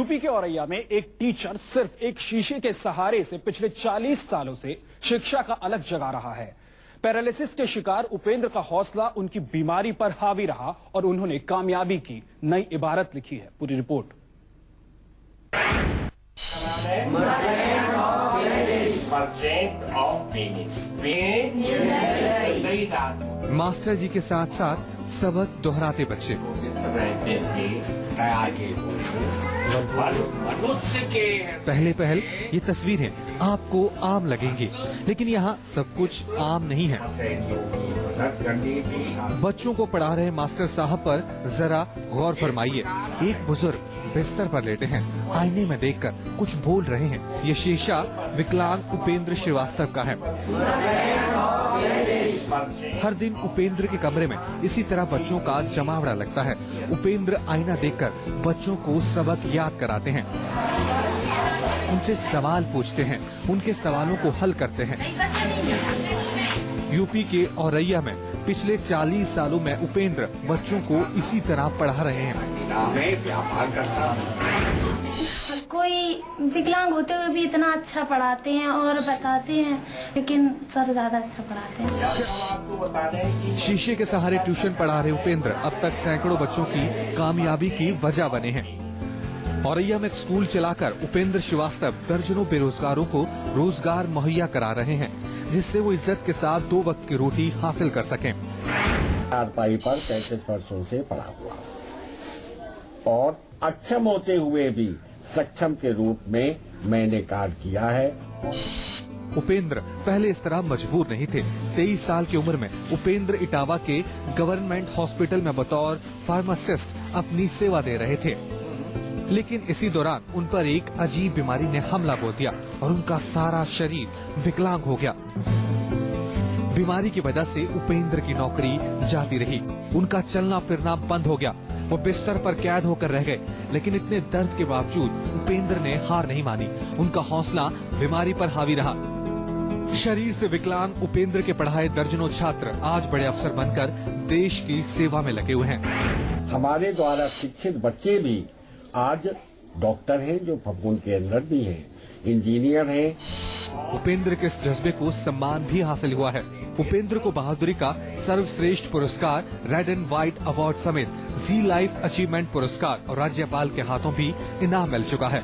UP के औरैया में एक टीचर सिर्फ एक शीशे के सहारे से पिछले 40 सालों से शिक्षा का अलग जगा रहा है। पैरालिसिस के शिकार उपेंद्र का हौसला उनकी बीमारी पर हावी रहा और उन्होंने कामयाबी की नई इबारत लिखी है। पूरी रिपोर्ट। मास्टर जी के साथ साथ सबक दोहराते बच्चे। पहले ये तस्वीरें आपको आम लगेंगी, लेकिन यहाँ सब कुछ आम नहीं है। बच्चों को पढ़ा रहे मास्टर साहब पर जरा गौर फरमाइए। एक बुजुर्ग बिस्तर पर लेटे हैं, आईने में देखकर कुछ बोल रहे हैं। ये शीशा विकलांग उपेंद्र श्रीवास्तव का है। हर दिन उपेंद्र के कमरे में इसी तरह बच्चों का जमावड़ा लगता है। उपेंद्र आईना देखकर बच्चों को सबक याद कराते हैं, उनसे सवाल पूछते हैं, उनके सवालों को हल करते हैं। यूपी के औरैया में पिछले 40 सालों में उपेंद्र बच्चों को इसी तरह पढ़ा रहे हैं। कोई विकलांग होते हुए भी इतना अच्छा पढ़ाते हैं और बताते हैं, लेकिन सर ज्यादा अच्छा पढ़ाते हैं। शीशे के सहारे ट्यूशन पढ़ा रहे उपेंद्र अब तक सैकड़ों बच्चों की कामयाबी की वजह बने हैं। औरैया में एक स्कूल चलाकर उपेंद्र श्रीवास्तव दर्जनों बेरोजगारों को रोजगार मुहैया करा रहे हैं, जिससे वो इज्जत के साथ 2 वक्त की रोटी हासिल कर सकें। चारपाई पर 35 वर्षों से पड़ा हुआ और अक्षम होते हुए भी सक्षम के रूप में मैंने कार्य किया है। उपेंद्र पहले इस तरह मजबूर नहीं थे। 23 साल की उम्र में उपेंद्र इटावा के गवर्नमेंट हॉस्पिटल में बतौर फार्मासिस्ट अपनी सेवा दे रहे थे, लेकिन इसी दौरान उन पर एक अजीब बीमारी ने हमला बोल दिया और उनका सारा शरीर विकलांग हो गया। बीमारी की वजह से उपेंद्र की नौकरी जाती रही, उनका चलना फिरना बंद हो गया। वो बिस्तर पर कैद होकर रह गए, लेकिन इतने दर्द के बावजूद उपेंद्र ने हार नहीं मानी। उनका हौसला बीमारी पर हावी रहा। शरीर से विकलांग उपेंद्र के पढ़ाए दर्जनों छात्र आज बड़े अफसर बनकर देश की सेवा में लगे हुए हैं। हमारे द्वारा शिक्षित बच्चे भी आज डॉक्टर हैं, जो फफूंद के अंदर भी हैं, इंजीनियर हैं। उपेंद्र के इस जज्बे को सम्मान भी हासिल हुआ है। उपेंद्र को बहादुरी का सर्वश्रेष्ठ पुरस्कार, रेड एंड व्हाइट अवार्ड समेत जी लाइफ अचीवमेंट पुरस्कार और राज्यपाल के हाथों भी इनाम मिल चुका है।